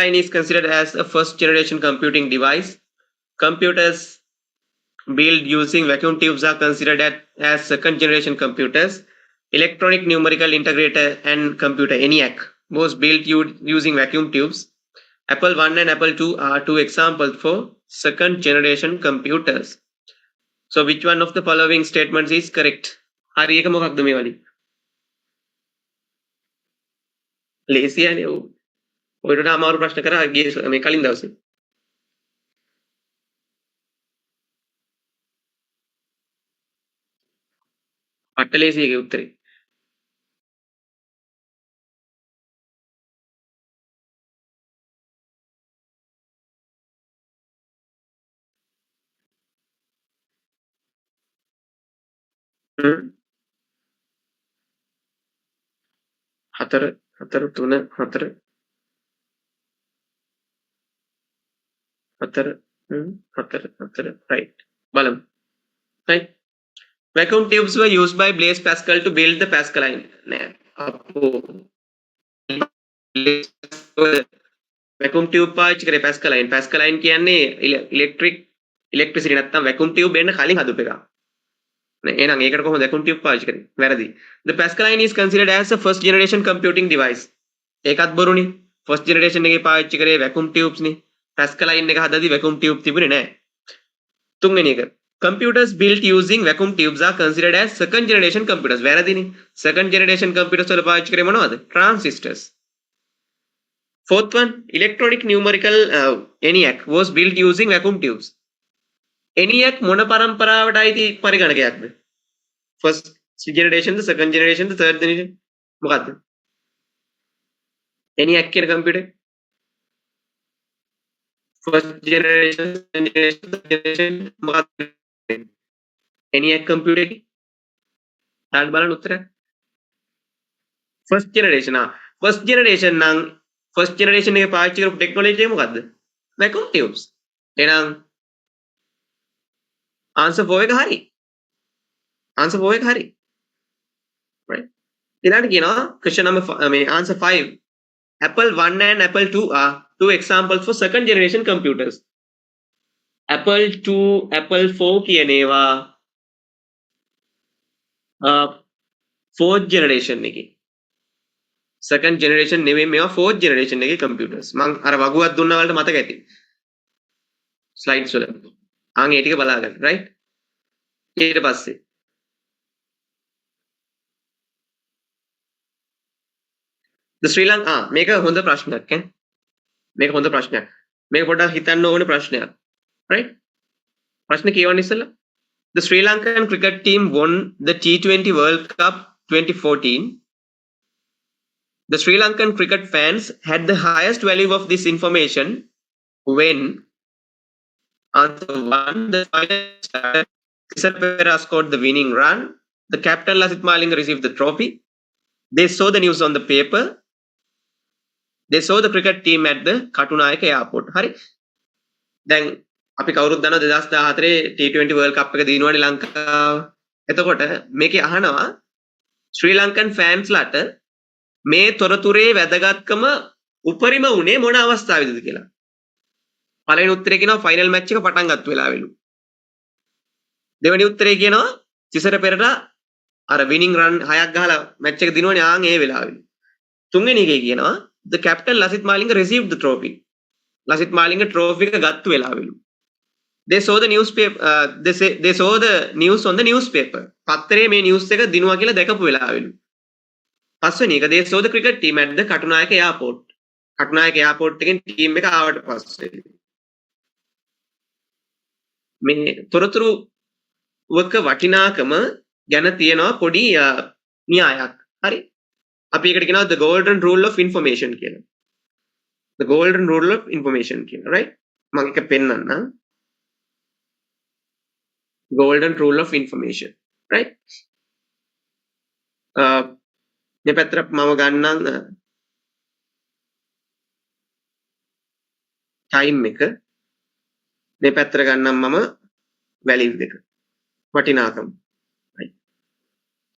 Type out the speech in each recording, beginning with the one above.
line is considered as a first generation computing device. Computers built using vacuum tubes are considered as second generation computers. Electronic numerical integrator and computer ENIAC was built using vacuum tubes. Apple 1 and Apple 2 are two examples for second generation computers. So which one of the following statements is correct? හරි එක මොකක්ද මේ වලින්? ලේසියනේ ඔව්. ඔයකට අමාරු ප්‍රශ්න කරා ගියේ මේ කලින් දවසේ. පට්ට ලේසි එකේ උත්තරේ. හතර හතර තුන හතර හතර හතර හතර right බලමු right vacuum tubes were used by Blaise Pascal to build the Pascaline නෑ අපෝ vacuum tube පාවිච්චි කරේ Pascaline කියන්නේ electricity නැත්තම් vacuum tube එන්න කලින් හදපු එකක් නේ එහෙනම් ඒකට කොහොමද vacuum tube පාවිච්චි කරේ වැරදි the Pascaline is considered as a first generation computing device ඒකත් බොරුනේ first generation එකේ පාවිච්චි කරේ vacuum tubes නේ Pascaline එක හදද්දි vacuum tube තිබුණේ නැහැ තුන්වෙනි එක computers built using vacuum tubes are considered as second generation computers වැරදිනේ second generation computers වල පාවිච්චි කරේ මොනවද transistors fourth one electronic numerical ENIAC was built using vacuum tubes ENIAC මොන පරම්පරාවට අයිති පරිගණකයක්ද first generation the second generation the third generation මොකද්ද ENIAC කියන computer first generation second generation third generation මොකක්ද ENIAC computer එකේ දාන්න බලන්න උත්තරය first generation first generation නම් first generation එකේ පාවිච්චි කරපු technology එක මොකද්ද vacuum tubes එහෙනම් answer 4 එක හරි answer 4 එක හරි right ඊළඟට කියනවා question number answer 5 Apple 1 and Apple 2 are two examples for second generation computers Apple 2 Apple 4 කියන ඒවා fourth generation එකේ second generation නෙවෙයි මේවා fourth generation එකේ computers මං අර වගුවක් දුන්නා වලට මතක ඇති slides වල ආන් ඒ ටික බලාගන්න right ඊට පස්සේ the Sri Lanka මේක හොඳ ප්‍රශ්නයක් ඈ මේක හොඳ ප්‍රශ්නයක් මේක පොඩ්ඩක් හිතන්න ඕනේ ප්‍රශ්නයක් right ප්‍රශ්න කියවන්න ඉස්සෙල්ලා the Sri Lankan cricket team won the T20 World Cup 2014 the Sri Lankan cricket fans had the highest value of this information when answer 1 the final starter Kisar Perera scored the winning run the captain Lasith Malinga received the trophy they saw the news on the paper they saw the cricket team at the Katunayaka airport hari දැන් අපි කවුරුත් දන්නවා 2014 T20 World Cup එක දිනුවානේ ලංකාව. එතකොට මේකේ අහනවා ශ්‍රී Lankan fans ලාට මේ තොරතුරේ වැදගත්කම උපරිම උනේ මොන අවස්ථාවේදද කියලා. පළවෙනි උත්තරේ කියනවා ෆයිනල් මැච් එක පටන් ගත්ත වෙලාවෙලු. දෙවෙනි උත්තරේ කියනවා තිසර පෙරේරා අර විනිං රන් 6ක් ගහලා මැච් එක දිනුවානේ ආන් ඒ වෙලාවෙලු. තුන්වෙනි එකේ කියනවා the captain Lasith Malinga received the trophy. Lasith Malinga trophy එක ගත්ත වෙලාවෙලු. they saw the newspaper they saw the news on the newspaper පත්තරේ මේ නිවුස් එක දිනුවා කියලා දැකපු වෙලාවෙලු පස්වෙනි එක they saw the cricket team at the Katunayaka airport Katunayaka airport එකෙන් ටීම් එක ආවට පස්සේ මේ තොරතුරු වක වටිනාකම ගැන තියෙනවා පොඩි න්‍යායක් හරි අපි ඒකට කියනවා the golden rule of information කියලා the golden rule of information කියලා right මම එක පෙන්නන්නම් golden rule of information right මේ පැත්තට මම ගන්නම් time එක මේ පැත්තට ගන්නම් මම value එක වටිනාකම right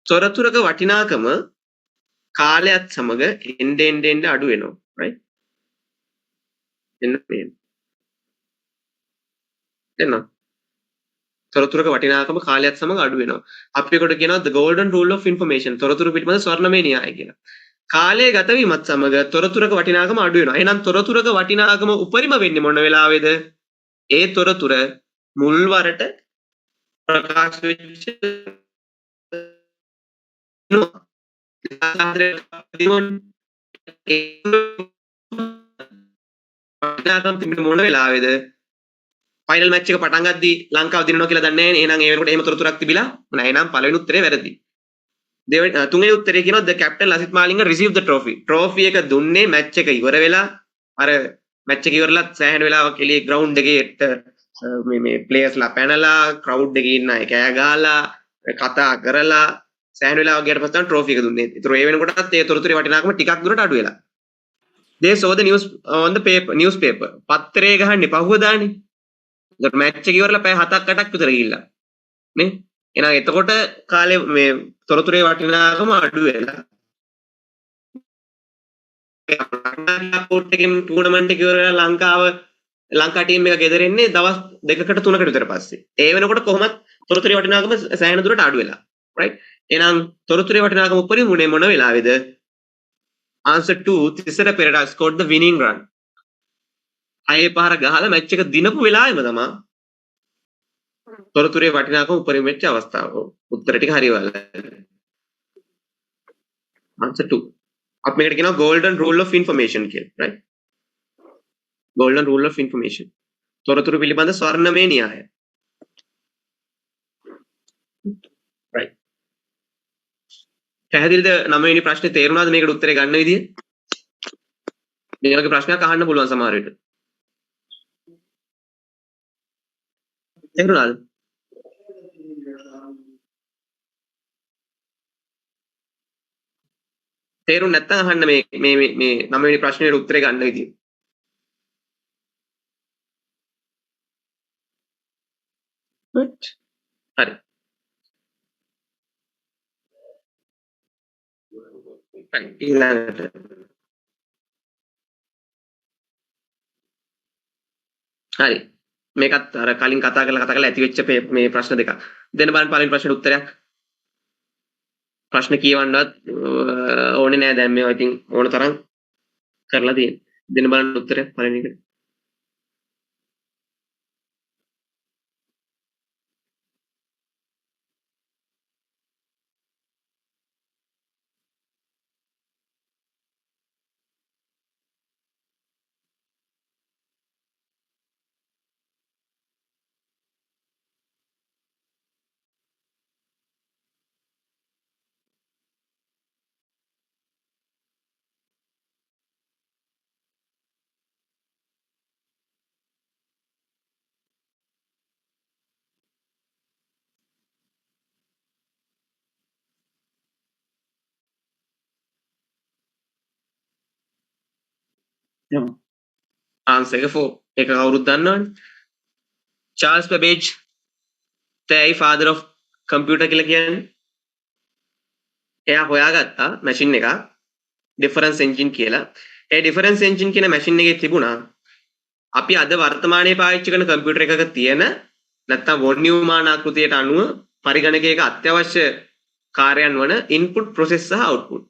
තොරතුරක වටිනාකම කාලයත් සමග එන්න අඩු වෙනවා right එන්න මේ එන්න තොරතුරක වටිනාකම කාලයත් සමග අඩු වෙනවා. අපි ඒකට කියනවා the golden rule of information. තොරතුරු පිළිබඳ ස්වර්ණමය න්‍යාය කියලා. කාලය ගත වීමත් සමග තොරතුරක වටිනාකම අඩු වෙනවා. එහෙනම් තොරතුරක වටිනාකම උපරිම වෙන්නේ මොන වෙලාවේද? ඒ තොරතුර මුල්වරට ප්‍රකාශ වෙච්ච වටිනාකම තිබෙන්නේ මොන වෙලාවේද? ෆයිනල් මැච් එක පටන් ගද්දී ලංකාව දිනනවා කියලා දන්නේ නැහැ නේ. එහෙනම් ඒ වෙනකොට එහෙම තොරතුරක් තිබිලා නැහැ. එහෙනම් පළවෙනි උත්තරේ වැරදි. තුන්වෙනි උත්තරේ කියනවා the captain Lasith Malinga receive the trophy. trophy එක දුන්නේ මැච් එක ඉවර වෙලා අර මැච් එක ඉවරලා සෑහෙන වෙලාවක් එළියේ ග්‍රවුන්ඩ් එකේ මේ ප්ලේයර්ස්ලා පැනලා ක්‍රවුඩ් එකේ ඉන්න අය කෑ ගහලා කතා කරලා සෑහෙන වෙලාවක් ගියට පස්සේ තමයි trophy එක දුන්නේ. ඒතර ඒ වෙනකොටත් ඒ තොරතුරේ වටිනාකම ටිකක් දුරට අඩු වෙලා. they saw the news on the paper newspaper. පත්තරේ ගහන්නේ පහුවදානේ. ඒතර මැච් එක ඉවරලා පැය 7ක් 8ක් විතර ගිහිල්ලා. නේ? එහෙනම් එතකොට කාලේ මේ තොරතුරේ වටිනාකම අඩු වෙලා පෝට් එකෙන් ටූර්නමන්ට් එක ඉවරලා ලංකා ටීම් එක ගෙදර එන්නේ දවස් 2කට 3කට විතර පස්සේ. ඒ වෙනකොට කොහොමත් තොරතුරේ වටිනාකම සෑහෙන දුරට අඩු වෙලා. right? එහෙනම් තොරතුරේ වටිනාකම උපරිම උනේ මොන වෙලාවේද? answer 2 Thisara Perera scored the winning run. අයේ පාර ගහලා මැච් එක දිනපු වෙලාවෙම තමයි තොරතුරේ වටිනාකම උපරිම වෙච්ච අවස්ථාව. උත්තර ටික හරියවල. answer 2. අපි මේකට කියනවා golden rule of information කියලා. right? golden rule of information. තොරතුරු පිළිබඳ ස්වර්ණමය න්‍යාය. right. පැහැදිලිද 9 වෙනි ප්‍රශ්නේ තේරුණාද මේකට උත්තරේ ගන්න විදිය? මේ වගේ ප්‍රශ්නයක් අහන්න පුළුවන් සමහර විට. තේරුණාද? තේරුම් නැත්නම් අහන්න මේ 9 වෙනි ප්‍රශ්නේ උත්තරේ ගන්න විදිය. right. හරි. ඊළඟට හරි. මේකත් අර කලින් කතා කරලා ඇති වෙච්ච මේ ප්‍රශ්න දෙකක්. දෙන්න බලන්න පළවෙනි ප්‍රශ්නෙට උත්තරයක්. ප්‍රශ්න කියවන්නවත් ඕනේ නෑ දැන් මේවා ඉතින් ඕන තරම් කරලා තියෙන. දෙන්න බලන්න උත්තරයක් පළවෙනි එකට. ආන්සර් එක 4. ඒක කවුරුත් දන්නවනේ. චාල්ස් බැබේජ් තමයි father of computer කියලා කියන්නේ. එයා හොයාගත්තා මැෂින් එකක් difference engine කියලා. ඒ difference engine කියන මැෂින් එකේ තිබුණා අපි අද වර්තමානයේ පාවිච්චි කරන කම්පියුටර් එකක තියෙන නැත්තම් වොන් නියුමාන ආකෘතියට අනුව පරිගණකයක අත්‍යවශ්‍ය කාර්යයන් වන input process සහ output.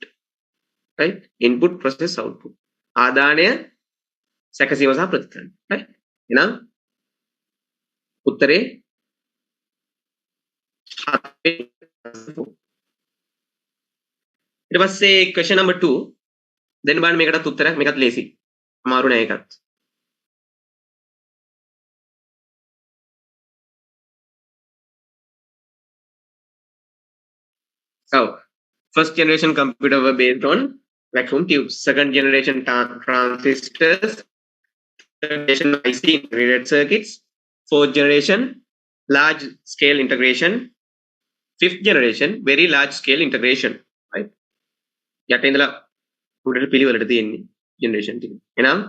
right? input process output. ආදානය සැකසීම සහ ප්‍රතික්‍රමණ. right? එහෙනම් උත්තරේ ඊට පස්සේ question number 2 දෙන්න බලන්න මේකටත් උත්තරයක් මේකත් ලේසි. අමාරු නෑ ඒකත්. So, first generation computer were based on vacuum tubes. Second generation transistors. Third generation IC integrated circuits. Fourth generation large scale integration. Fifth generation very large scale integration. Right? යට ඉඳලා උඩට පිළිවෙලට තියෙන්නේ generation ටික. එහෙනම්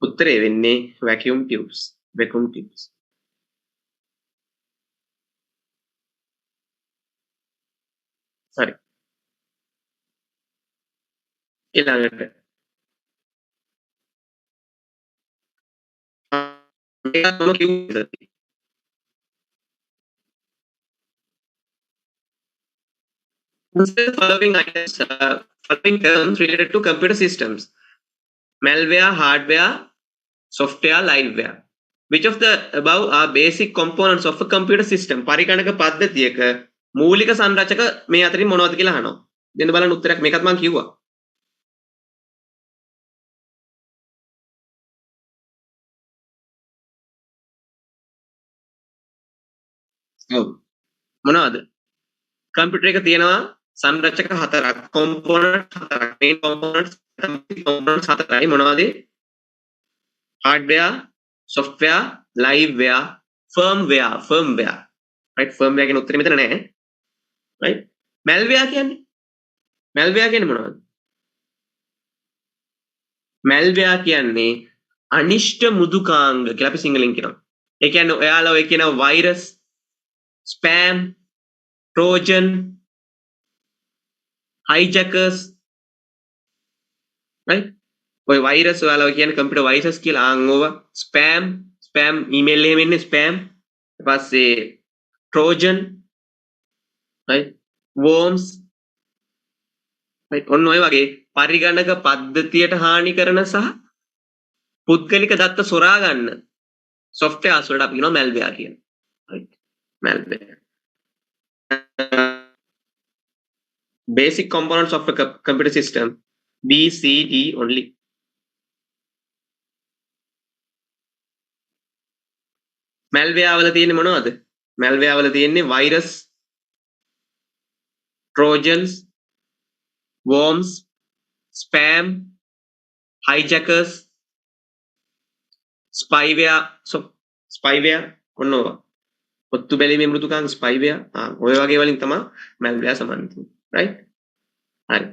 උත්තරේ වෙන්නේ vacuum tubes. vacuum tubes. හරි. ඊළඟට මේකත් මම කිව්වා. Following terms related to computer systems: malware, hardware, software, liveware. Which of the above are basic components of a computer system? පරිගණක පද්ධතියක මූලික සංරචක මේ අතරින් මොනවද කියලා අහනවා. දෙන්න බලන්න උත්තරයක් මේකත් මම කිව්වා. ඔව්. මොනවද? කම්පියුටර් එක තියෙනවා සංරචක හතරක්, component හතරක්. main components හතරයි මොනවද? hardware, software, liveware, firmware. right? firmware කියන උත්තරේ මෙතන නැහැ. right? malware කියන්නේ මොනවද? malware කියන්නේ අනිෂ්ට මෘදුකාංග කියලා අපි සිංහලෙන් කියනවා. ඒ කියන්නේ ඔයාලා ඔය කියන virus, spam, Trojan, hijackers, right? ඔය වෛරස් ඔයාලා ඔය කියන්නේ කම්පියුටර් වෛරස් කියලා ආන්ගෝව ස්පෑම් ඊමේල් එහෙම එන්නේ ස්පෑම් ඊට පස්සේ ට්‍රෝජන් right worms right ඔන්න ඔය වගේ පරිගණක පද්ධතියට හානි කරන සහ පුද්ගලික දත්ත සොරා ගන්න softwares වලට අපි කියනවා malware කියලා right malware basic components of a computer system B C D only malware වල තියෙන්නේ මොනවද malware වල තියෙන්නේ virus trojans worms spam hijackers spyware ඔන්නවා ඔත්තු බැලීමේ මෘදුකාංග spyware ඔය වගේ වලින් තමයි malware සම්බන්ධ වෙන්නේ right හරි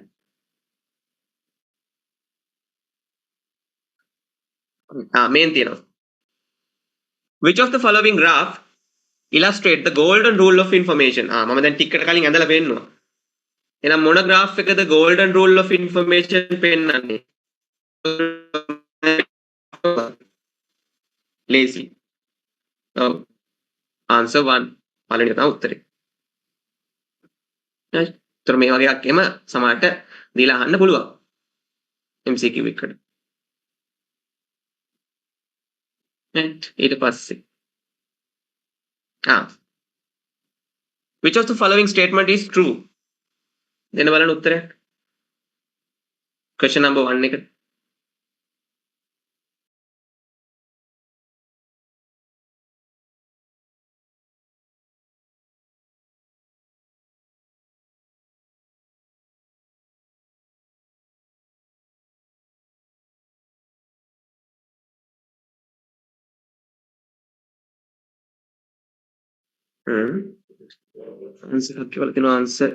මේන් තියෙනවා which of the following graph illustrate the golden rule of information මම දැන් ටික එකට කලින් ඇඳලා පෙන්නනවා එහෙනම් මොන graph එකද golden rule of information පෙන්නන්නේ lazy oh answer 1 පළවෙනි එක තමයි උත්තරේ right ඒතර මේ වගේ එකක් එම සමහරට දීලා අහන්න පුළුවන් MCQ එකට right ඊට පස්සේ which of the following statement is true දෙන්න බලන්න උත්තරයක් question number 1 එක answer එකක් කියලා තියෙනවා answer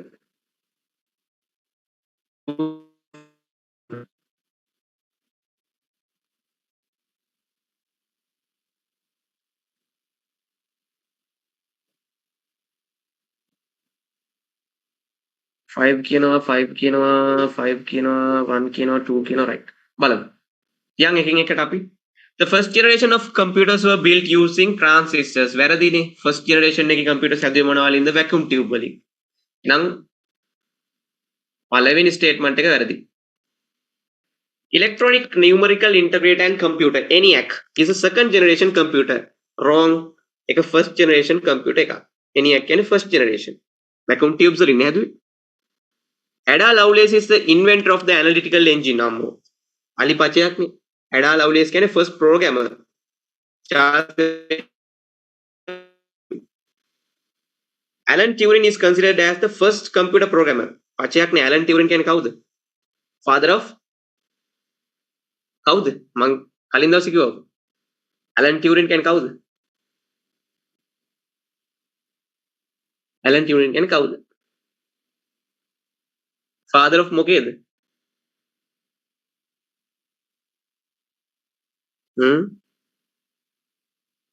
5 කියනවා 1 කියනවා 2 කියනවා right බලමු යන් එකින් එකට අපි the first generation of computers were built using transistors වැරදිනේ first generation එකේ computers හැදුවේ මොනවා වලින්ද vacuum tube වලින් නම් පළවෙනි statement එක වැරදි electronic numerical integrated computer ENIAC is a second generation computer wrong එක first generation computer එකක් ENIAC කියන්නේ first generation vacuum tubes වලින් හැදුවේ Ada Lovelace is the inventor of the analytical engine අම්මෝ අලි පචයක් නේ Ada Lovelace කියන්නේ first programmer Alan Turing is considered as the first computer programmer පචයක් නේ Alan Turing කියන්නේ කවුද father of කවුද මං කලින් දවසේ කිව්වා Alan Turing කියන්නේ කවුද Alan Turing කියන්නේ කවුද father of මොකේද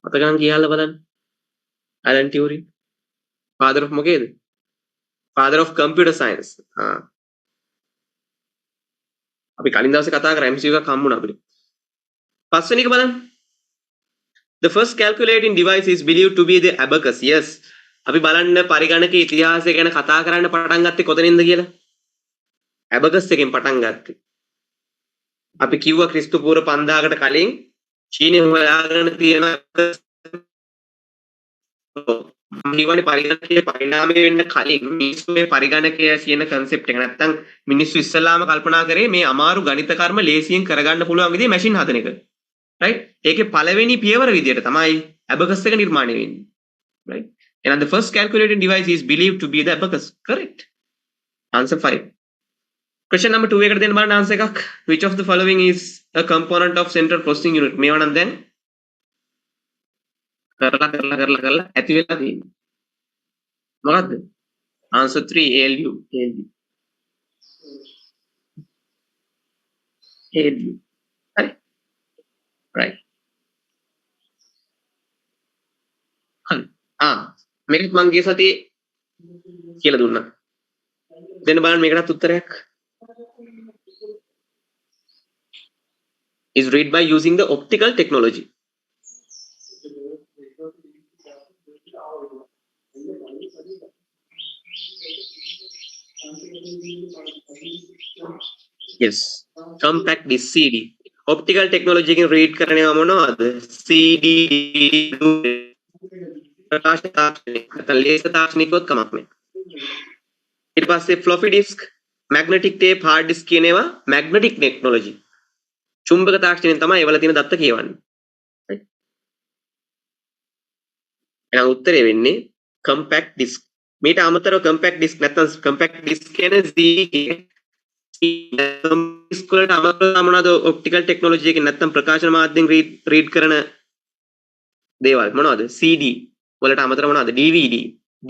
අතගන් කියලා බලන්න Alan Turing father of මොකේද father of computer science අපි කලින් දවසේ කතා කරා MCQ එකක් හම්බුණා අපිට පස්වෙනි එක බලන්න The first calculating device is believed to be the abacus. Yes. අපි බලන්න පරිගණක ඉතිහාසය ගැන කතා කරන්න පටන් ගත්තේ කොතනින්ද කියලා? abacus එකෙන් පටන් ගත්තේ. අපි කිව්වා ක්‍රිස්තු පූර්ව 5000කට කලින් චීනෙ හොයාගෙන තියෙන නිවනේ පරිගණකයේ පරිණාමය වෙන්න කලින් මිනිස්සුගේ පරිගණකය කියන concept එක නැත්තම් මිනිස්සු ඉස්සලාම කල්පනා කරේ මේ අමාරු ගණිත කර්ම ලේසියෙන් කරගන්න පුළුවන් විදිහේ මැෂින් හදන එක. right? ඒකේ පළවෙනි පියවර විදියට තමයි abacus එක නිර්මාණය වෙන්නේ. right? And the first calculating device is believed to be the abacus. Correct. Answer 5. Question number 2 එකට දෙන්න බලන්න answer එකක්. Which of the following is a component of central processing unit? මේවා නම් දැන් කරලා ඇති වෙලා තියෙන්නේ. මොකද්ද? Answer 3 ALU. ALU. Right. Right. හරි. මේකත් මං ගිය සතියේ කියලා දුන්නා. දෙන්න බලන්න මේකටත් උත්තරයක්. Is read by using the optical technology. Yes. Compact disc CD. Optical technology එකෙන් read කරන්නේ මොනවද? CD ප්‍රකාශ තාක්ෂණික නැත්නම් ලේසර් තාක්ෂණිකවත් කමක් නැහැ. ඊට පස්සේ floppy disk, magnetic tape, hard disk කියන ඒවා magnetic technology. චුම්බක තාක්ෂණයෙන් තමයි ඒවල තියෙන දත්ත කියවන්නේ. right? එහෙනම් උත්තරේ වෙන්නේ compact disk. මේට අමතරව compact disk නැත්නම් compact disk කියන්නේ disk වලට අමතරව මොනවද optical technology එකෙන් නැත්නම් ප්‍රකාශන මාධ්‍යෙන් read කරන දේවල් මොනවද? CD වලට අමතරව මොනවද? DVD,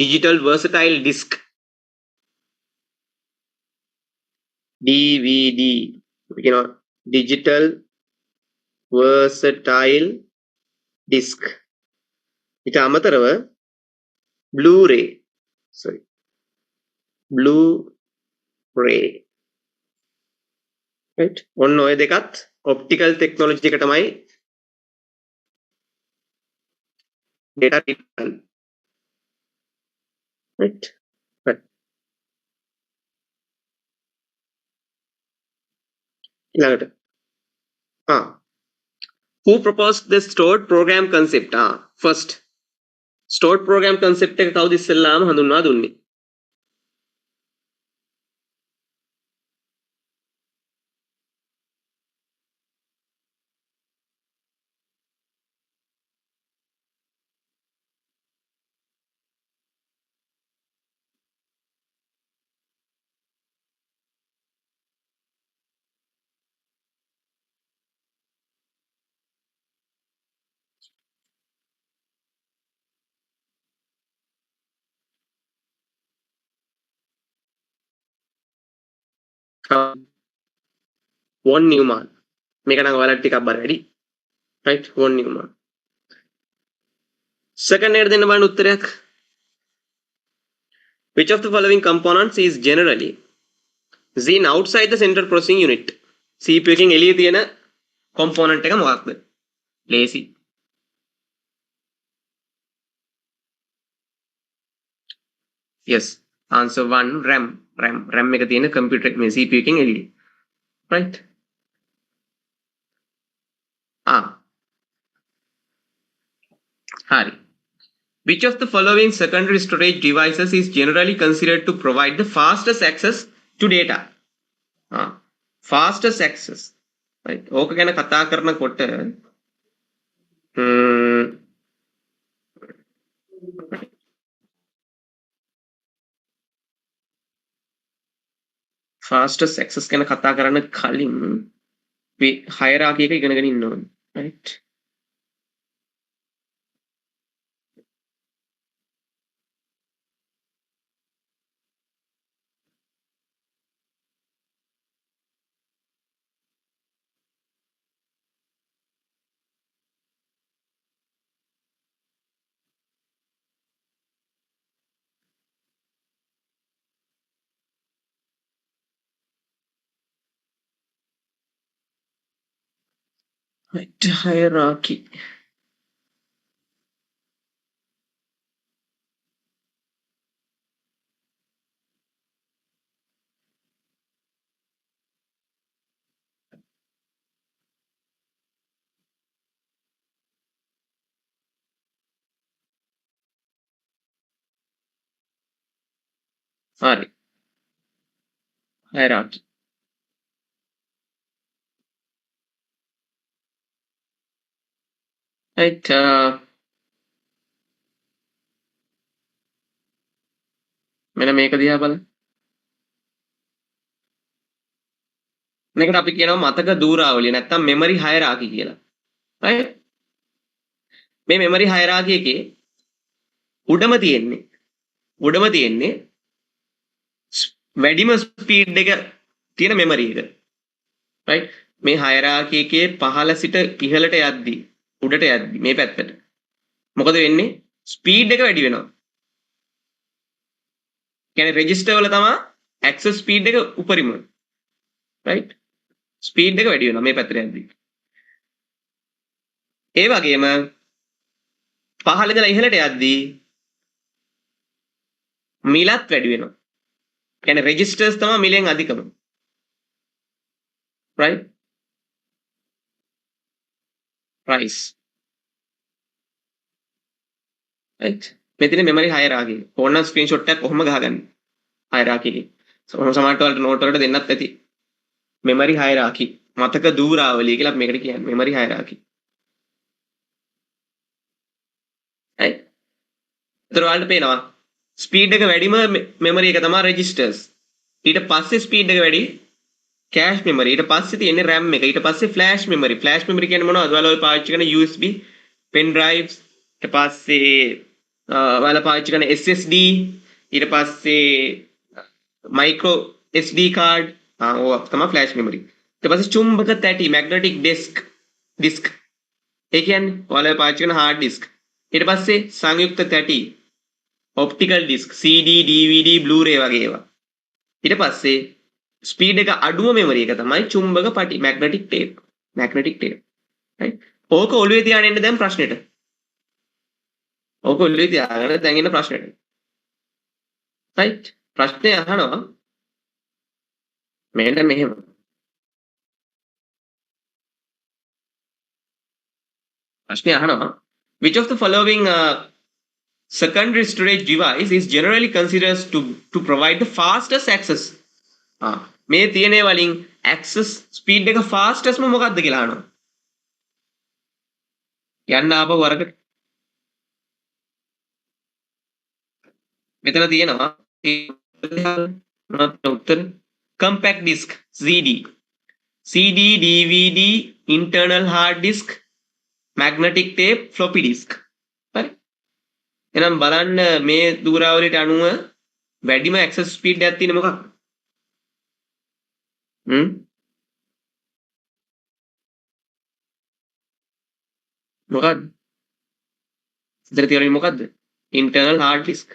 digital versatile disk. DVD කියනවා digital versatile disk. ඊට අමතරව Blu-ray right ඔන්න ඔය දෙකත් optical technology එක තමයි data read කරන්නේ. right ඊළඟට who proposed the stored program concept? First stored program concept එක කවුද ඉස්සෙල්ලාම හඳුන්වා දුන්නේ? von Neumann. මේක නම් ඔයාලට ටිකක් බර වැඩි. right von Neumann. second එකට දෙන්න බලන්න උත්තරයක්. Which of the following components is generally seen outside the central processing unit? CPU එකෙන් එළියේ තියෙන component එක මොකක්ද? ලේසි. yes answer 1 RAM එක තියෙන computer එක මේ CPU එකෙන් එළියේ. right hari. Which of the following secondary storage devices is generally considered to provide the fastest access to data? Fastest access. right ඕක ගැන කතා කරනකොට fastest access ගැන කතා කරන්න කලින් අපි hierarchy එක ඉගෙනගෙන ඉන්න ඕනේ. right hierarchy. හරි. hierarchy. right. මෙන්න මේක දිහා බලන්න. මේකට අපි කියනවා මතක දූරාවලිය නැත්නම් memory hierarchy කියලා. right? මේ memory hierarchy එකේ උඩම තියෙන්නේ වැඩිම ස්පීඩ් එක තියෙන memory එක. right? මේ hierarchy එකේ පහළ සිට ඉහළට යද්දී උඩට යද්දී මේ පැත්තට මොකද වෙන්නේ? ස්පීඩ් එක වැඩි වෙනවා. කියන්නේ රෙජිස්ටර් වල තමයි access speed එක උපරිම. right? ස්පීඩ් එක වැඩි වෙනවා මේ පැත්තට යද්දී. ඒ වගේම පහළ ඉඳලා ඉහළට යද්දී මිලත් වැඩි වෙනවා. කියන්නේ රෙජිස්ටර්ස් තමයි මිලෙන් අධිකම. right? price. right? මෙතන memory hierarchy. ඕනනම් screenshot එකක් කොහොම ගහගන්න. hierarchy එකේ. සමහරට වලට note වලට දෙන්නත් ඇති. memory hierarchy. මතක දූරාවලිය කියලා මේකට කියන්නේ memory hierarchy. right? ඒතර වලට පේනවා ස්පීඩ් එක වැඩිම memory එක තමයි registers. ඊට පස්සේ ස්පීඩ් එක වැඩි cache memory. ඊට පස්සේ තියෙන්නේ RAM එක. ඊට පස්සේ flash memory. flash memory කියන්නේ මොනවද? ඔයාලා ඔය පාවිච්චි කරන USB pen drives. ඊට පස්සේ ඔයාලා පාවිච්චි කරන SSD. ඊට පස්සේ micro SD card. ඕක තමයි flash memory. ඊට පස්සේ චුම්බක තැටි magnetic disk. ඒ කියන්නේ ඔයාලා පාවිච්චි කරන hard disk. ඊට පස්සේ සංයුක්ත තැටි optical disk CD DVD Blu-ray වගේ ඒවා. ඊට පස්සේ ස්පීඩ් එක අඩුම මෙමරි එක තමයි චුම්බක පටි magnetic tape. right? ඕක ඔළුවේ තියාගෙන ඉන්න දැන් ප්‍රශ්නෙට. ඕක ඔළුවේ තියාගෙන දැන් ඉන්න ප්‍රශ්නෙට. right? ප්‍රශ්නේ අහනවා මෙන්න මෙහෙම. ප්‍රශ්නේ අහනවා which of the following secondary storage device is generally considered to provide the fastest access? මේ තියෙනේ වලින් access speed එක fastest මොකක්ද කියලා අහනවා. යන්න ආපහු වරකට. මෙතන තියෙනවා උත්තර compact disk CD DVD internal hard disk magnetic tape floppy disk. හරි. එහෙනම් බලන්න මේ දූරාවලියට අනුව වැඩිම access speed එකක් තියෙන්නේ මොකක්ද? මොකක්ද? ඉතින් තියෙන්නේ මොකක්ද? internal hard disk.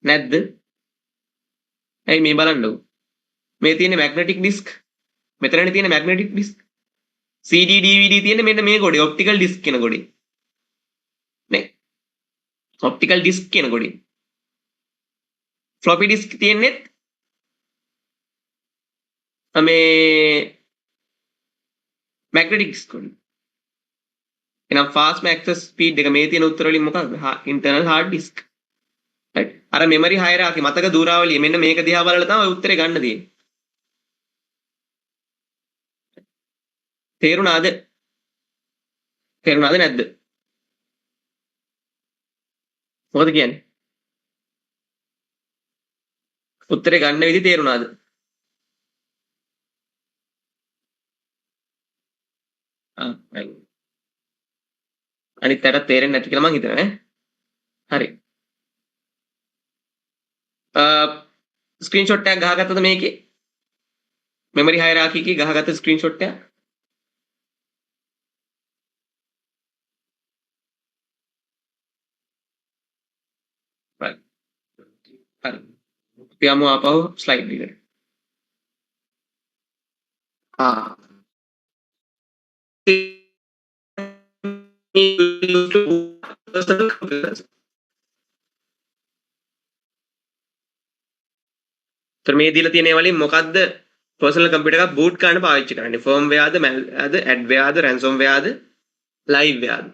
නැද්ද? ඇයි මේ බලන්නකො. මේ තියෙන්නේ magnetic disk. මෙතනනේ තියෙන magnetic disk. CD DVD තියෙන්නේ මෙන්න මේ ගොඩේ optical disk කියන ගොඩේ. නේ? optical disk කියන ගොඩේ. floppy disk තියෙන්නේ මේ magnetic disk ගොඩේ. එහෙනම් fast access speed එක මේ තියෙන උත්තර වලින් මොකක්ද? internal hard disk. right? අර memory hierarchy මතක දූරාවලිය මෙන්න මේක දිහා බලලා තමයි උත්තරේ ගන්න තියෙන්නේ. තේරුණාද නැද්ද? මොකද කියන්නේ? උත්තරේ ගන්න විදිහ තේරුණාද? අනිත් පැයට තේරෙන්නේ නැති කියලා මං හිතනවා ඈ. හරි. ස්ක්‍රීන්ෂොට් එකක් ගහගත්තද මේකේ? memory hierarchy එකේ ගහගත්ත ස්ක්‍රීන්ෂොට් එකක්? right. හරි. අපි යමු ආපහු ස්ලයිඩ් එකට. तर මේ දීලා තියෙන වලින් මොකද්ද personal computer එකක් boot කරන්න පාවිච්චි කරන්නේ? firmware ද malware ද adware ද ransomware ද liveware ද?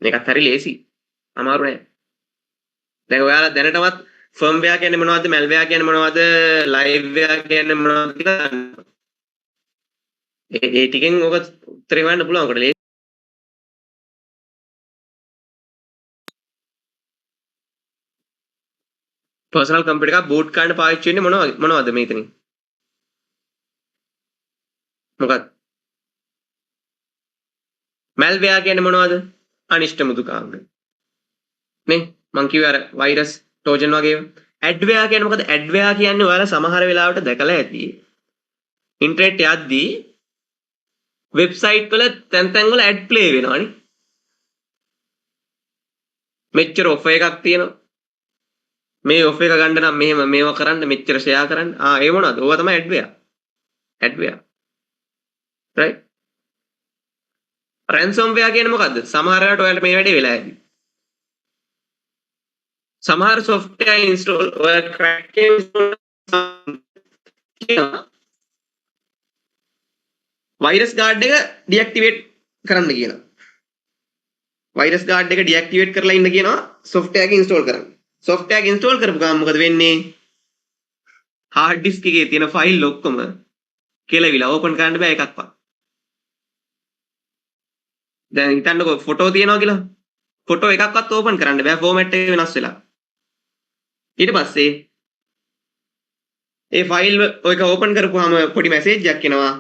මේකත් හරි ලේසි. අමාරු නෑ. දැන් ඔයාලා දැනටමත් ෆර්ම්වෙයා කියන්නේ මොනවද, මැල්වෙයා කියන්නේ මොනවද, ලයිව්වෙයා කියන්නේ මොනවද කියලා දන්නවා. ඒ ටිකෙන් ඔක උත්තරේ හොයන්න පුළුවන් කොට. පර්සනල් කම්පියුටර් එකක් බූට් කරන්න පාවිච්චි වෙන්නේ මොනවද මේතනින්? මොකක්ද? මැල්වෙයා කියන්නේ මොනවද? අනිෂ්ට මෘදුකාංග. නේ? මං කිව්වේ අර වෛරස්, ට්‍රෝජන් වගේ. ඇඩ්වෙයා කියන්නේ මොකද? ඇඩ්වෙයා කියන්නේ ඔයාලා සමහර වෙලාවට දැකලා ඇති. ඉන්ටර්නෙට් යද්දී වෙබ්සයිට් වල තැන් තැන් වල ඇඩ් ප්ලේ වෙනවනේ. මෙච්චර ඔෆර් එකක් තියෙනවා. මේ ඔෆර් එක ගන්න නම් මෙහෙම මේව කරන්න, මෙච්චර ෂෙයා කරන්න. ඒ මොනවද? ඕවා තමයි ඇඩ්වෙයා. ඇඩ්වෙයා. රයිට්? රැන්සම්වෙයා කියන්නේ මොකද්ද? සමහර වෙලාවට ඔයාලට මේ වැඩේ වෙලා ඇති. සමහර software install ඔය crack install වෛරස් ගාඩ් එක ඩිඇක්ටිවේට් කරන්න කියනවා. වෛරස් ගාඩ් එක ඩිඇක්ටිවේට් කරලා ඉන්න කියනවා software එක install කරන්න. software එක install කරපු ගමන් මොකද වෙන්නේ? hard disk එකේ තියෙන ෆයිල් ඔක්කොම කෙලවිලා ඕපන් කරන්න බෑ එකක්වත්. දැන් හිතන්නකෝ ෆොටෝ තියනවා කියලා. ෆොටෝ එකක්වත් ඕපන් කරන්න බෑ, ෆෝමැට් එක වෙනස් වෙලා. ඊට පස්සේ ඒ ෆයිල් ඔයක ඕපන් කරපුවාම පොඩි මැසේජ් එකක් එනවා.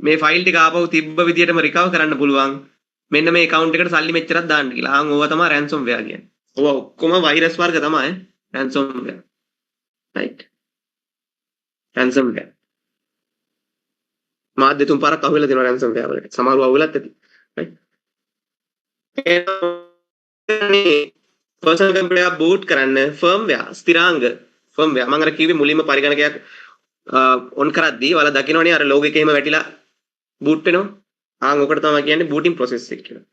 මේ ෆයිල් ටික ආපහු තිබ්බ විදියටම රිකවර් කරන්න පුළුවන්. මෙන්න මේ account එකට සල්ලි මෙච්චරක් දාන්න කියලා. ඕවා තමයි ransomware කියන්නේ. ඕවා ඔක්කොම වෛරස් වර්ග තමයි ransomware. right? ransomware. මාත් දෙතුන් පාරක් අහුවෙලා තියෙනවා ransomware වලට. සමහරව අහුවෙලත් ඇති. right? personal computer එක boot කරන්න firmware ස්ථිරාංග firmware මම අර කිව්වේ මුලින්ම පරිගණකයක් on කරද්දී ඔයාලා දකින්නෝනේ අර log එකේම වැටිලා boot වෙනවා. ඔකට තමයි කියන්නේ booting process එක කියලා.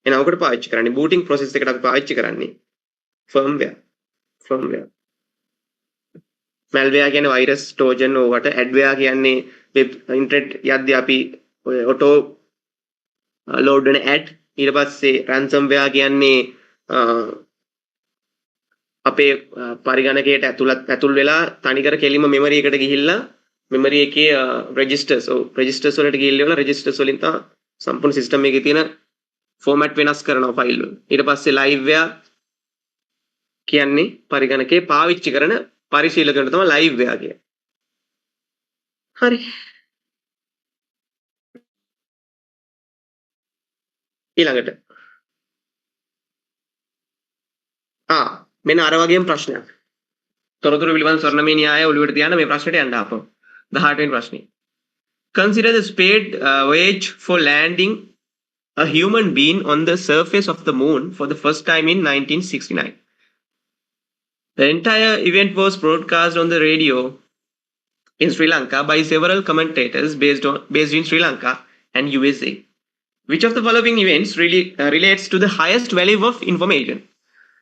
එහෙනම් ඔකට පාවිච්චි කරන්නේ booting process එකට අපි පාවිච්චි කරන්නේ firmware. malware කියන්නේ virus, trojan ඕවට, adware කියන්නේ web internet යද්දී අපි ඔය auto load වෙන ad. ඊට පස්සේ ransomware කියන්නේ අපේ පරිගණකයට ඇතුල් වෙලා තනිකර කෙලිම මෙමරි එකට ගිහිල්ලා මෙමරි එකේ රෙජිස්ටර්ස් වලට ගිහිල්ලා රෙජිස්ටර්ස් වලින් තමයි සම්පූර්ණ සිස්ටම් එකේ තියෙන ෆෝමැට් වෙනස් කරනවා ෆයිල් වල. ඊට පස්සේ ලයිව්වෙයා කියන්නේ පරිගණකේ පාවිච්චි කරන පරිශීලකයන්ට තමයි ලයිව්වෙයා කියන්නේ. හරි. ඊළඟට මෙන්න අර වගේම ප්‍රශ්නයක්. තොරතුරු පිළිබඳ ස්වර්ණමය න්‍යාය ඔළුවට තියාන මේ ප්‍රශ්නෙට යන්න ආපහු. 18 වෙනි ප්‍රශ්නේ. Consider the spade voyage for landing a human being on the surface of the moon for the first time in 1969. The entire event was broadcast on the radio in Sri Lanka by several commentators based in Sri Lanka and USA. Which of the following events really relates to the highest value of information?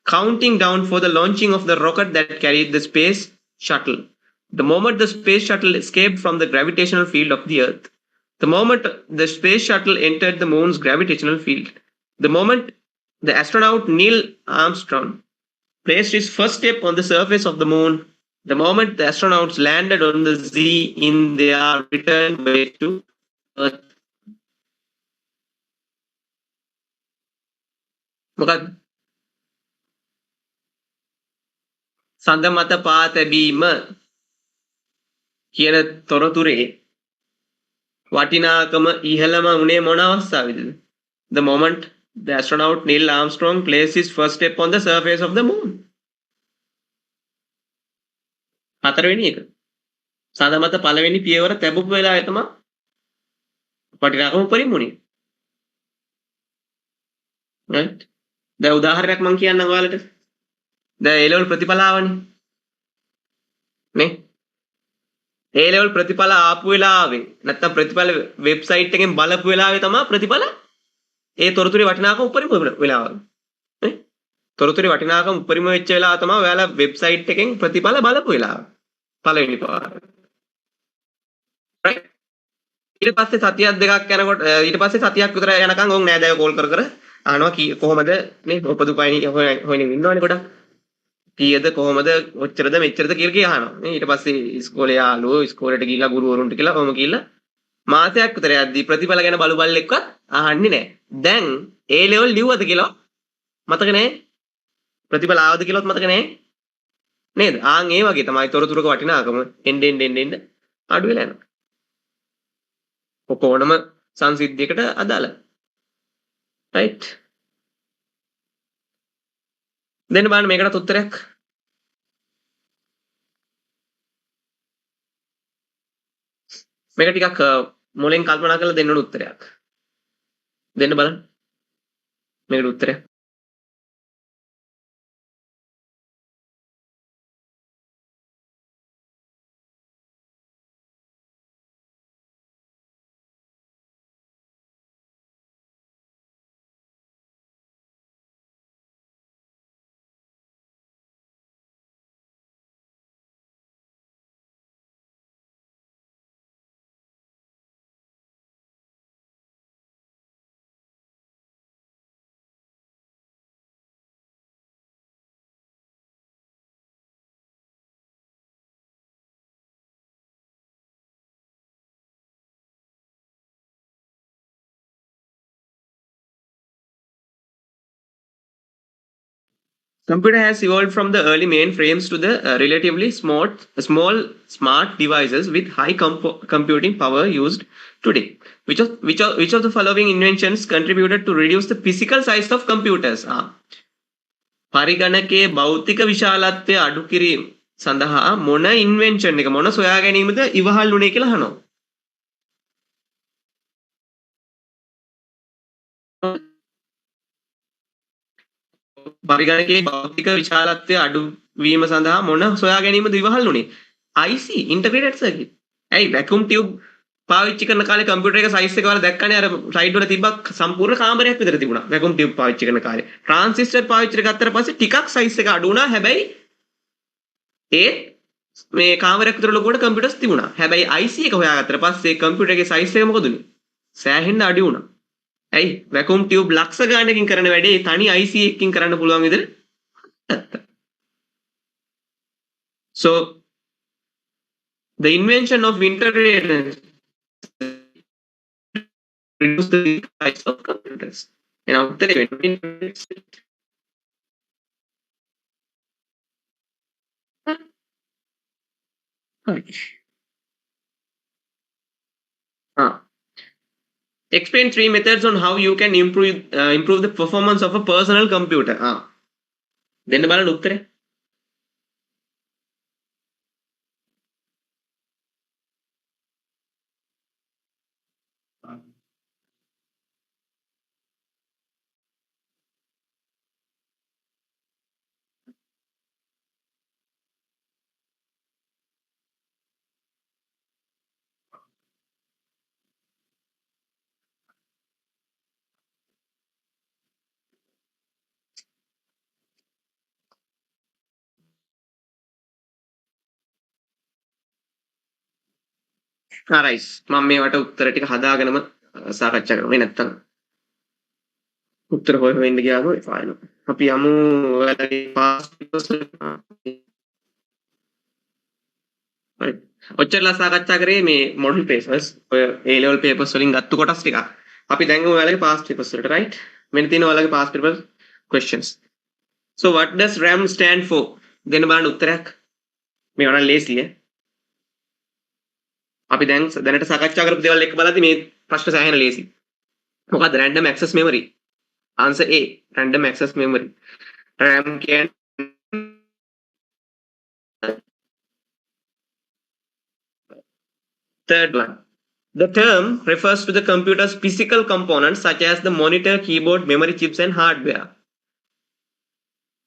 Counting down for the launching of the rocket that carried the space shuttle. The moment the space shuttle escaped from the gravitational field of the Earth. The moment the space shuttle entered the moon's gravitational field. The moment the astronaut Neil Armstrong placed his first step on the surface of the moon. The moment the astronauts landed on the Z in their return way to Earth. මොකක්ද? සඳ මත පා තැබීම කියන තොරතුරේ වටිනාකම ඉහළම උනේ මොන අවස්ථාවේද? The moment the astronaut Neil Armstrong placed his first step on the surface of the moon. හතරවෙනි එක. සඳ මත පළවෙනි පියවර තැබපු වෙලාවේ තමයි වටිනාකම උපරිම උනේ. right? දැන් උදාහරණයක් මම කියන්නම් ඔයාලට. දැන් A level ප්‍රතිඵල ආවනේ. නේ? A level ප්‍රතිඵල ආපු වෙලාවේ නැත්තම් ප්‍රතිඵල වෙබ්සයිට් එකෙන් බලපු වෙලාවේ තමයි ප්‍රතිඵල ඒ තොරතුරේ වටිනාකම උපරිම වෙලාව. නේ? තොරතුරේ වටිනාකම උපරිම වෙච්ච වෙලාව තමයි ඔයාලා වෙබ්සයිට් එකෙන් ප්‍රතිඵල බලපු වෙලාව. පළවෙනි පාර. right? ඊට පස්සේ සතියක් දෙකක් යනකොට ඊට පස්සේ සතියක් විතර යනකම් ඕන් නෑදෑයෝ කෝල් කර අහනවා කොහොමද මේ උපදුපයින් හොයන ඉන්නවනේ ගොඩක්. කීයද කොහොමද ඔච්චරද මෙච්චරද කියලා අහනවා. නේ ඊට පස්සේ ඉස්කෝලේ යාළුවෝ ඉස්කෝලේට ගිහිල්ලා ගුරුවරුන්ට කියලා කොහොම ගිහිල්ලා මාසයක් විතර යද්දී ප්‍රතිඵල ගැන බලු බල්ලෙක්වත් අහන්නේ නැහැ. දැන් A level ලිව්වද කියලා මතක නැහැ. ප්‍රතිඵල ආවද කියලාත් මතක නැහැ. නේද? ආන් ඒ වගේ තමයි තොරතුරක වටිනාකම එන්න අඩු වෙලා යනවා. කොනම සංසිද්ධියකට අදාළයි. right? දෙන්න බලන්න මේකට උත්තරයක්. මේක ටිකක් මොලෙන් කල්පනා කරලා දෙන්න ඕන උත්තරයක්. දෙන්න බලන්න. මේකට උත්තරයක්. Computer has evolved from the early mainframes to the relatively small smart devices with high computing power used today. Which of the following inventions contributed to reduce the physical size of computers? පරිගණකයේ භෞතික විශාලත්වය අඩු කිරීම සඳහා මොන invention එක මොන සොයා ගැනීමද ඉවහල් වුණේ කියලා අහනවා. පරිගණකයේ භෞතික විශාලත්වය අඩු වීම සඳහා මොන සොයා ගැනීමද ඉවහල් වුණේ? IC integrated circuit. ඇයි vacuum tube පාවිච්චි කරන කාලේ කම්පියුටර් එක සයිස් එක වල දැක්කනේ අර සයිඩ් වල තිබ්බ සම්පූර්ණ කාමරයක් විතර තිබුණා vacuum tube පාවිච්චි කරන කාලේ. ට්‍රාන්සිස්ටර් පාවිච්චි කරගත්තට පස්සේ ටිකක් සයිස් එක අඩු වුණා. හැබැයි ඒ මේ කාමරයක් විතර ලොකුවට කම්පියුටර්ස් තිබුණා. හැබැයි IC එක හොයාගත්තට පස්සේ කම්පියුටර් එකේ සයිස් එක මොකද උනේ? සෑහෙන්න අඩු වුණා. ඇයි vacuum tube ලක්ෂ ගානකින් කරන වැඩේ තනි IC එකකින් කරන්න පුළුවන් විදිහට ගත්තා. So the invention of integrated reduce the size of computers. එනවා උත්තරේ වෙන්නේ Explain 3 methods on how you can improve the performance of a personal computer. දෙන්න බලන්න උත්තරේ. රයිස් මම මේවට උත්තර ටික හදාගෙනම සාකච්ඡා කරමු. නැත්තම් උත්තර හොයන්න ගියාම එපා වෙනවා. අපි යමු ඔයාලගේ පාස් පේපර්ස් ඔච්චරලා සාකච්ඡා කරේ මේ මොඩල් පේපර්ස් ඔය A level papers වලින් ගත්ත කොටස් ටික. අපි දැන් ඔයාලගේ පාස් පේපර්ස් වලට right මෙන්න තියෙන ඔයාලගේ pass paper questions. So what does RAM stand for? දෙන්න බලන්න උත්තරයක්. මේ වරන් ලේසිය. අපි දැනට සාකච්ඡා කරපු දේවල් එක්ක බලද්දි මේ ප්‍රශ්න සෑහෙන ලේසි. මොකද්ද random access memory? Answer A, random access memory. RAM can Third one. The term refers to the computer's physical components such as the monitor, keyboard, memory chips and hardware.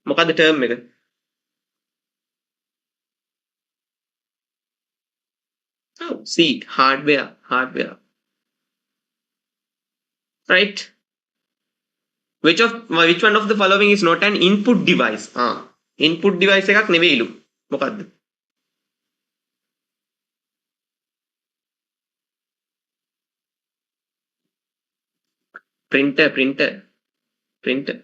මොකද්ද term එක? C, hardware. Right? Which one of the following is not an input device? Input device එකක් නෙවෙයිලු. මොකද්ද? Printer. printer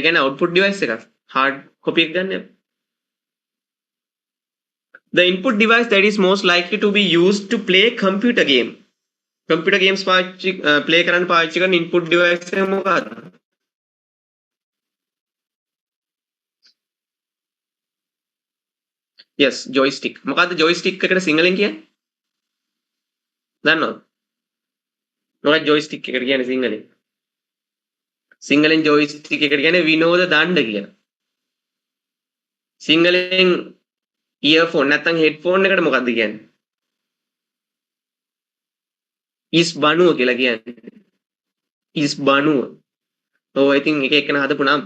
කියන්නේ output device එකක්. hard copy එක ගන්න. The input device that is most likely to be used to play computer game. computer games පාවිච්චි play කරන්න පාවිච්චි කරන input device එක මොකක්ද? yes joystick. මොකද්ද joystick එකට සිංහලෙන් කියන්නේ? දන්නවද? මොකක්ද joystick එකට කියන්නේ සිංහලෙන්? සිංහලෙන් joystick එකට කියන්නේ විනෝද දණ්ඩ කියලා. සිංහලෙන් earphone නැත්නම් headphone එකට මොකද්ද කියන්නේ? is බණුව කියලා කියන්නේ. is බණුව. ඔව් I think එක එකන හදපු නම්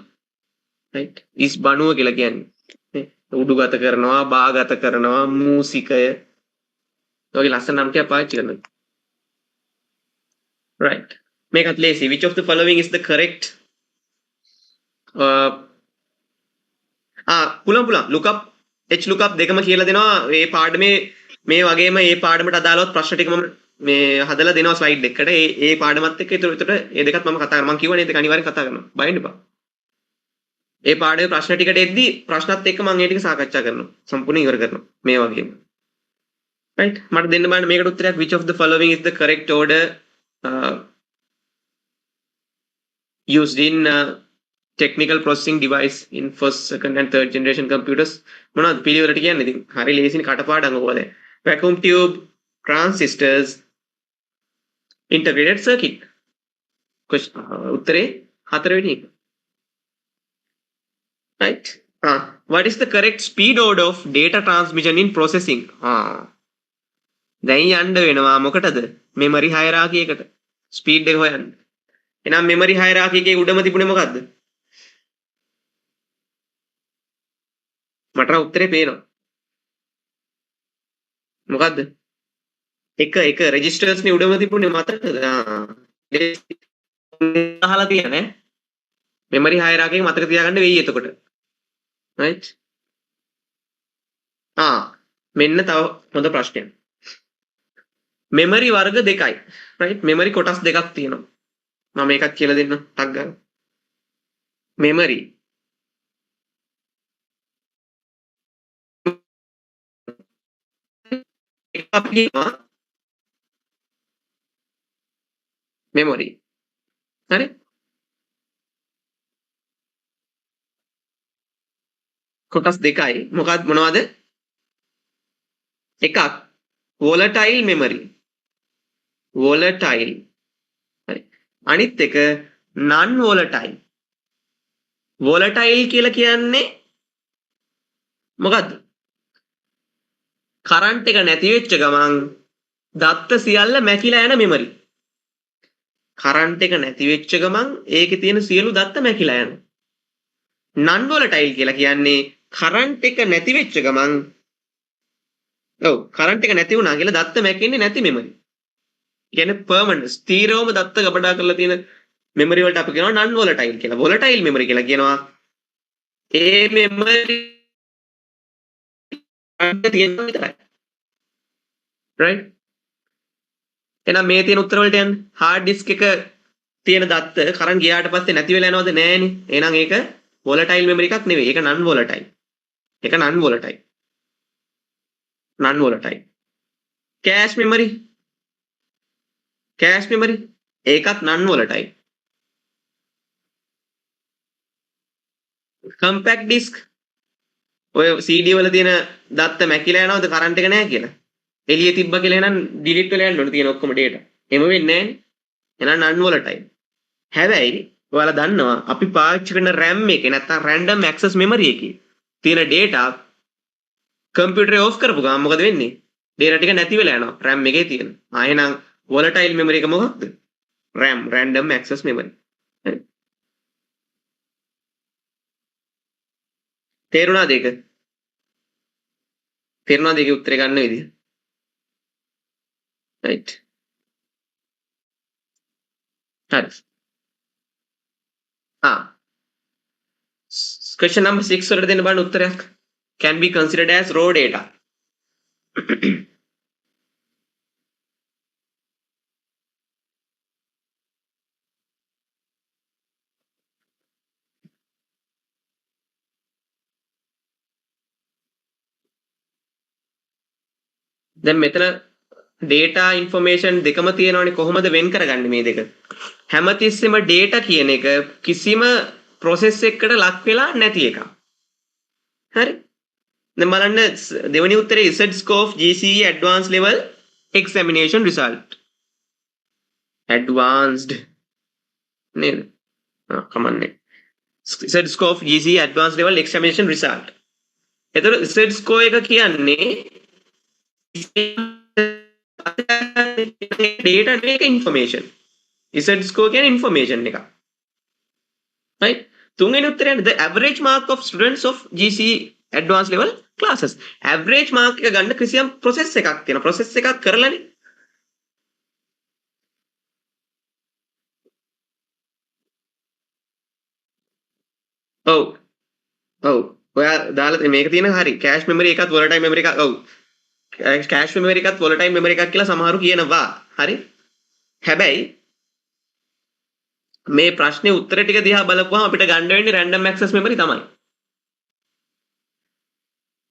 right is බණුව කියලා කියන්නේ. උඩුගත කරනවා, බාගත කරනවා, මූසිකය. ඔයගේ ලස්සන නම් ටික පාවිච්චි කරනවා. right. මේකත් ලේසි. which of the following is the correct පුළුවන් lookup h lookup දෙකම කියලා දෙනවා මේ පාඩමේ මේ වගේම මේ පාඩමට අදාළව ප්‍රශ්න ටික මම මේ හදලා දෙනවා ස්ලයිඩ් එකකට ඒ පාඩමත් එක්ක ඒතර ඒ දෙකත් මම කතා කරනවා මම කියවනේ ඒක අනිවාර්යෙන් කතා කරනවා බයින්න එපා ඒ පාඩමේ ප්‍රශ්න ටිකට එද්දි ප්‍රශ්නත් එක්ක මම ඒ ටික සාකච්ඡා කරනවා සම්පූර්ණ ඉවර කරනවා මේ වගේම right මට දෙන්න බලන්න මේකට උත්තරයක් which of the following is the correct order used in technical processing device in first second and third generation computers මොනවද පිළිවෙලට කියන්නේ ඉතින් හරි ලේසිනේ කටපාඩම් ඔයාලා vacuum tube transistors integrated circuit උත්තරේ හතරවෙනි එක right what is the correct speed order of data transmission in processing දැන් යන්න වෙනවා මොකටද memory hierarchy එකට speed එක හොයන්න එහෙනම් memory hierarchy එකේ උඩම තිබුණේ මොකද්ද මට උත්තරේ පේනවා මොකද්ද එක රෙජිස්ටර්ස් නේ උඩම තිබුණේ මතකද අහලා තියනේ memory hierarchy එක මතක තියාගන්න වෙයි එතකොට right මෙන්න තව හොඳ ප්‍රශ්නයක් memory වර්ග දෙකයි right memory කොටස් දෙකක් තියෙනවා මම මේකත් කියලා දෙන්න ටක් ගන්න memory memory හරි කොටස් දෙකයි මොනවද එකක් volatile memory volatile හරි අනිත් එක non volatile volatile කියලා කියන්නේ මොකද්ද කරන්ට් එක නැති වෙච්ච ගමන් දත්ත සියල්ල මැකිලා යන මෙමරි කරන්ට් එක නැති වෙච්ච ගමන් ඒකේ තියෙන සියලු දත්ත මැකිලා යනවා non volatile කියලා කියන්නේ කරන්ට් එක නැති වෙච්ච ගමන් කරන්ට් එක නැති වුණා කියලා දත්ත මැකෙන්නේ නැති මෙමරි කියන්නේ permanent ස්ථිරවම දත්ත ගබඩා කරලා තියෙන මෙමරි වලට අපි කියනවා non volatile කියලා volatile memory කියලා කියනවා ඒ මෙමරි තියෙනවා විතරයි right එහෙනම් මේ තියෙන උත්තර වලට යන්න hard disk එක තියෙන දත්ත කරන්ට් ගියාට පස්සේ නැති වෙලා යනවද නෑනේ එහෙනම් ඒක volatile memory එකක් නෙවෙයි ඒක non volatile cache memory ඒකත් non volatile compact disk ඔය CD වල තියෙන දත්ත මැකිලා යනවද කරන්ට් එක නැහැ කියලා එළිය තිබ්බ කියලා එහෙනම් delete වෙලා යන්න ඕනේ තියෙන ඔක්කොම data එහෙම වෙන්නේ නැහැ එහෙනම් non volatile හැබැයි ඔයාලා දන්නවා අපි පාවිච්චි කරන RAM එකේ නැත්නම් random access memory එකේ තියෙන data computer off කරපු ගමන් මොකද වෙන්නේ data ටික නැති වෙලා යනවා RAM එකේ තියෙන එහෙනම් volatile memory එක මොකක්ද RAM random access memory තේරුණාද ඒක ඒකේ උත්තරේ ගන්න විදිය right හරි question number 6 වලට දෙන්න බලන්න උත්තරයක් can be considered as raw data දැන් මෙතන data information දෙකම තියෙනවනේ කොහොමද වෙන් කරගන්නේ මේ දෙක? හැමතිස්සෙම data කියන එක කිසිම process එකකට ලක් වෙලා නැති එකක්. හරි? දැන් බලන්න දෙවෙනි උත්තරේ Z score of GCE advanced level examination result. Advanced නේද? කමන්නේ. Z score of GCE advanced level examination result. එතකොට Z score එක කියන්නේ data නෙවෙයි information. Z score කියන්නේ information එක. Right? තුන්වෙනි උත්තරේ the average mark of students of GCE advanced level classes. average mark එක ගන්න කිසියම් process එකක් තියෙනවා. process එකක් කරලානේ. ඔව්. ඔව්. ඔයා දාලා මේක තියෙන හරි. cache memory එකත් volatile memory එකක්. ඔව්. cache memory එකත් volatile memory එකක් කියලා සමහරු කියනවා. හරි? හැබැයි මේ ප්‍රශ්නේ උත්තර ටික දිහා බලපුවම අපිට ගන්න වෙන්නේ random access memory තමයි.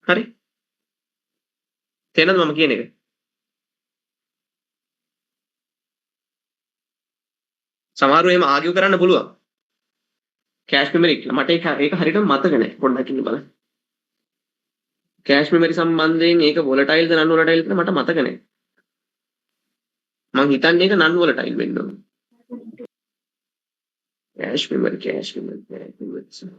හරි? තේරෙනවද මම කියන එක? සමහරව එහෙම ආගියු කරන්න පුළුවන්. cache memory කියලා. මට ඒක හරියටම මතක නැහැ. පොඩ්ඩක් ඉන්න බලන්න. cache memory සම්බන්ධයෙන් ඒක volatile ද non volatile ද මට මතක නැහැ. මං හිතන්නේ ඒක non volatile වෙන්න ඕන. cache memory. cache memory. cache memory.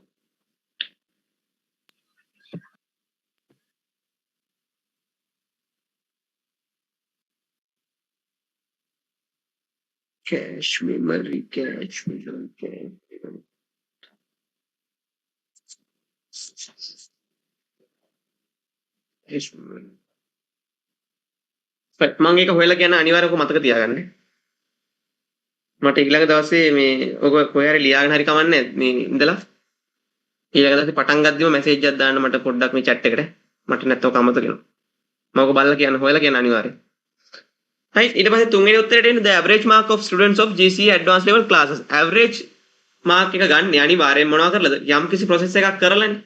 මම ඒක හොයලා කියන අනිවාර්යයෙන්ම මතක තියාගන්න. මට ඊළඟ දවසේ මේ ඔක කොහේ හරි ලියාගෙන හරි කමන්නේ මේ ඉඳලා ඊළඟ දවසේ පටන් ගද්දිම මැසේජ් එකක් දාන්න මට පොඩ්ඩක් මේ chat එකට. මට නැත්නම් ඔක අමතක වෙනවා. මම ඔක බලලා කියන හොයලා කියන අනිවාර්යයෙන්. right ඊට පස්සේ තුන්වෙනි උත්තරේට එන්නේ the average mark of students of GCE advanced level classes. average mark එක ගන්න අනිවාර්යෙන් මොනවා කරලාද? යම් කිසි process එකක් කරලානේ.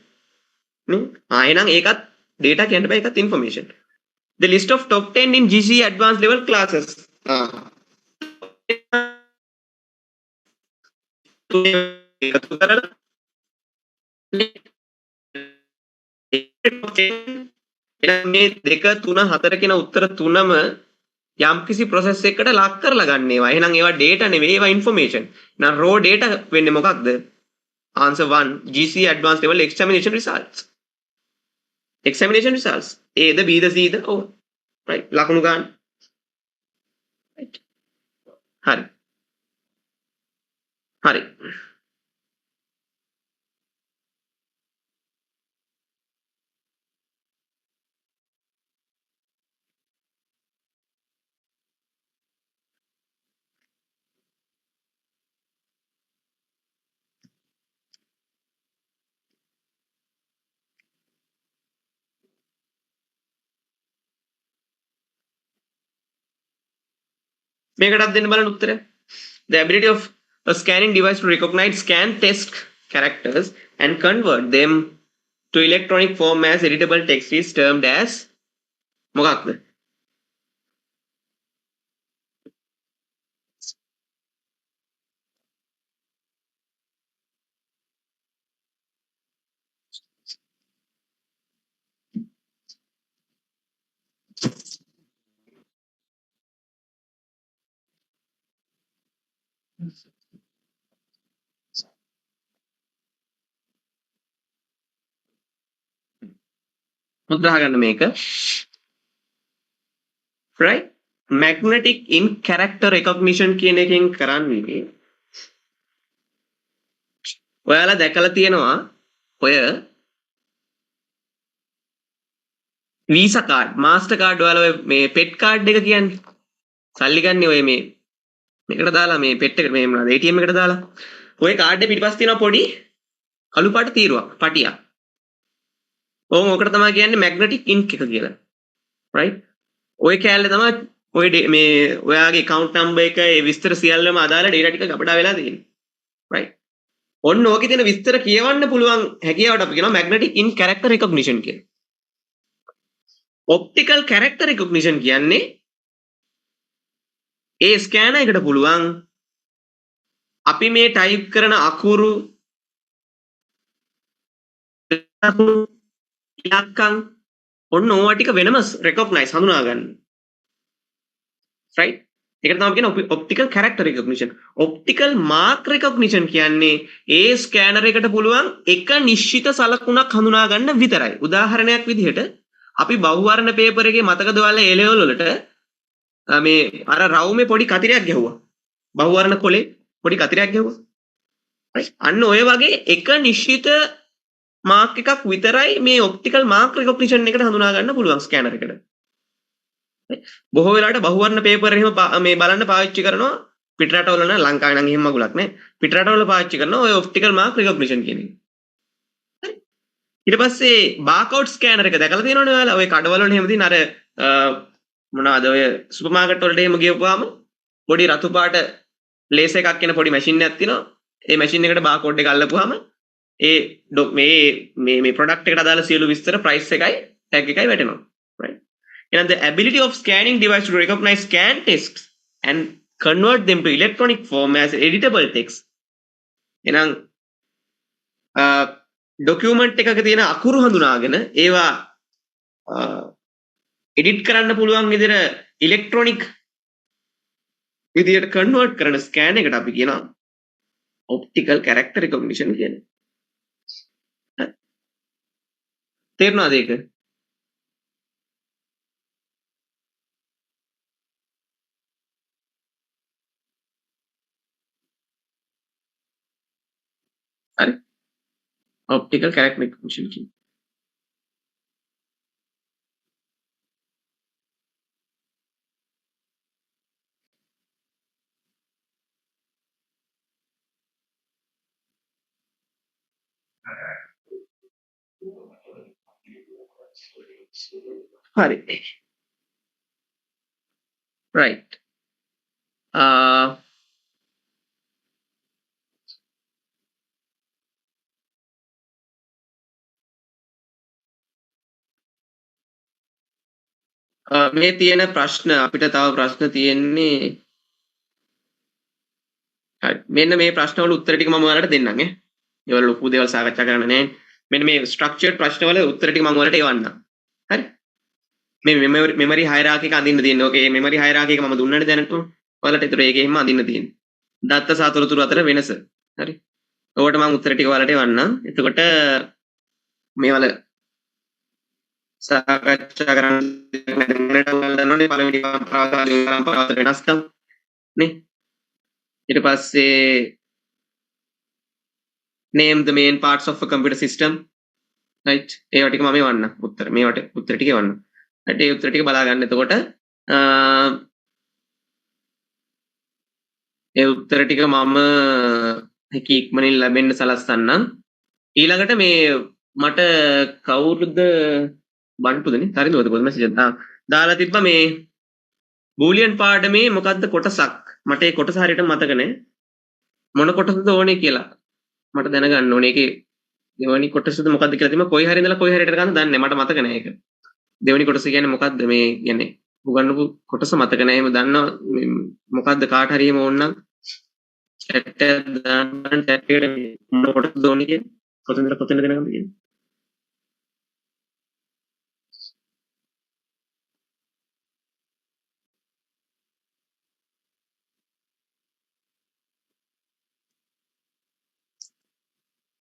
නේ? එහෙනම් ඒකත් data කියන්න බෑ ඒකත් information. The list of top 10 in GCE advanced level classes. එකතු කරලා මේ 2 3 4 කියන උත්තර තුනම යම්කිසි process එකකට ලක් කරලා ගන්න ඒවා. එහෙනම් ඒවා data නෙවෙයි ඒවා information. එහෙනම් raw data වෙන්නේ මොකක්ද? answer 1 GCE advanced level examination results. examination results. A the B the C the O. right ලකුණු ගන්න. right. හරි. හරි. මේකටත් දෙන්න බලන්න උත්තරය. The ability of a scanning device to recognize scan text characters and convert them to electronic form as editable text is termed as මොකක්ද? මුද්‍රා ගන්න මේක. right magnetic in character recognition කියන එකෙන් කරන්නේ ඔයාලා දැකලා තියෙනවා ඔය Visa card master card ඔයාලා මේ pet card එක කියන්නේ සල්ලි ගන්න ඔය මේකට දාලා මේ pet එකට මේ මොනවද ATM එකට දාලා ඔය card එක පිටිපස්ස තියෙනවා පොඩි කළු පාට තීරුවක් පටියක්. ඕකට තමයි කියන්නේ magnetic ink එක කියලා. right ඔය කෑල්ල තමයි ඔය මේ ඔයාගේ account number එක ඒ විස්තර සියල්ලම අදාළ data ටික ගබඩා වෙලා තියෙන්නේ. right ඔන්න ඕකේ තියෙන විස්තර කියවන්න පුළුවන් හැකියාවට අපි කියනවා magnetic in character recognition කියලා. ඔප්ටිකල් කැරක්ටර් රෙකග්නිෂන් කියන්නේ ඒ ස්කෑනර් එකට පුළුවන් අපි මේ ටයිප් කරන අකුරු ඉලක්කම් ඔන්න ඕවා ටික වෙනම රෙකග්නයිස් හඳුනා ගන්න. right? ඒකට තමයි කියන්නේ optical character recognition. Optical mark recognition කියන්නේ ඒ ස්කෑනර් එකට පුළුවන් එක නිශ්චිත සලකුණක් හඳුනා ගන්න විතරයි. උදාහරණයක් විදිහට අපි බහුවර්ණ පේපර් එකේ මතකද ඔයාලා A level වලට මේ අර රවුමේ පොඩි කතිරයක් ගැහුවා. බහුවර්ණ කොලේ පොඩි කතිරයක් ගැහුවා. right? අන්න ඔය වගේ එක නිශ්චිත මාක් එකක් විතරයි මේ ඔප්ටිකල් මාක් රෙකග්නිෂන් එකට හඳුනා ගන්න පුළුවන් ස්කෑනර් එකට. බොහෝ වෙලාවට බහුවර්ණ පේපර් එහෙම මේ බලන්න පාවිච්චි කරනවා පිටරටවල නම් ලංකාවේ නම් එහෙම මගුලක් නැහැ. පිටරටවල පාවිච්චි කරනවා ඔය ඔප්ටිකල් මාක් රෙකග්නිෂන් කියන එක. ඊට පස්සේ බාකෝඩ් ස්කෑනර් එක දැකලා තියෙනවනේ ඔයාලා ඔය කඩවල වල එහෙම තියෙන අර මොනවාද ඔය සුපර් මාකට් වලට එහෙම ගියපුවාම පොඩි රතු පාට ලේස් එකක් කියන පොඩි මැෂින් එකක් තියෙනවා. ඒ මැෂින් එකට බාකෝඩ් එක අල්ලපුවාම ඒ මේ ප්‍රොඩක්ට් එකට අදාළ සියලු විස්තර ප්‍රයිස් එකයි ටැග් එකයි වැටෙනවා. right? And the ability of scanning device to recognize scan texts and convert them to electronic form as editable text. එහෙනම් ડોකියුමන්ට් එකක තියෙන අකුරු හඳුනාගෙන ඒවා එඩිට් කරන්න පුළුවන් විදිහට ඉලෙක්ට්‍රොනික විදිහට කන්වර්ට් කරන ස්කෑන් එකට අපි කියනවා ඔප්ටිකල් කැරක්ටර් රෙකග්නිෂන් කියන්නේ. තේරුණාද ඒක? හරි. ඔප්ටිකල් කැරක්ටර් රෙකග්නිෂන් කියන්නේ. හරි. right. මේ තියෙන ප්‍රශ්න අපිට තව ප්‍රශ්න තියෙන්නේ හරි මෙන්න මේ ප්‍රශ්න වල උත්තර ටික මම ඔයාලට දෙන්නම් ඈ. ඒවල ලොකු දේවල් සාකච්ඡා කරන්න නැහැ. මෙන්න මේ ස්ට්‍රක්චර්ඩ් ප්‍රශ්න වල උත්තර ටික මම ඔයාලට එවන්නම්. හරි. මේ මෙමරි හයරාකි එක අඳින්න තියෙන්නේ. ඕකේ මෙමරි හයරාකි එක මම දුන්නනේ දැනට. ඔයාලට ඒතර ඒකේ හිම අඳින්න තියෙන්නේ. දත්ත සාතොරතුරු අතර වෙනස. හරි. ඔකට මම උත්තර ටික ඔයාලට එවන්නම්. එතකොට මේවල සාකච්ඡා කරන්න දන්නවනේ පළවෙනි පරම්පරාව වෙනස්කම් නේ. ඊට පස්සේ name the main parts of a computer system. right? ඒවා ටික මම එවන්න උත්තර. මේවට උත්තර ටික එවන්න. හරි ඒ උත්තර ටික බලා ගන්න. එතකොට ඒ උත්තර ටික මම හැකි ඉක්මනින් ලැබෙන්න සලස්සන්නම්. ඊළඟට මේ මට කවුරුද බන්ටුදනේ හරිද ඔය මෙසේජ් එක දාලා තිබ්බා මේ බූලියන් පාඩමේ මොකද්ද කොටසක් මට ඒ කොටස හරියට මතක නැහැ මොන කොටසද ඕනේ කියලා මට දැනගන්න ඕනේ ඒකේ දෙවෙනි කොටසද මොකද්ද කියලා තිබ්බා කොයි හරි ඉඳලා කොයි හරියට ගන්න දන්නේ නැහැ මට මතක නැහැ ඒක දෙවෙනි කොටස කියන්නේ මොකද්ද මේ කියන්නේ උගන්වපු කොටස මතක නැහැ එහෙම දන්නවා මොකද්ද කාට හරි එහෙම ඕනනම් chat එක දාන්න chat එකට මොන කොටසද ඕනේ කියන්නේ කොතනද දැනගන්න කියන්නේ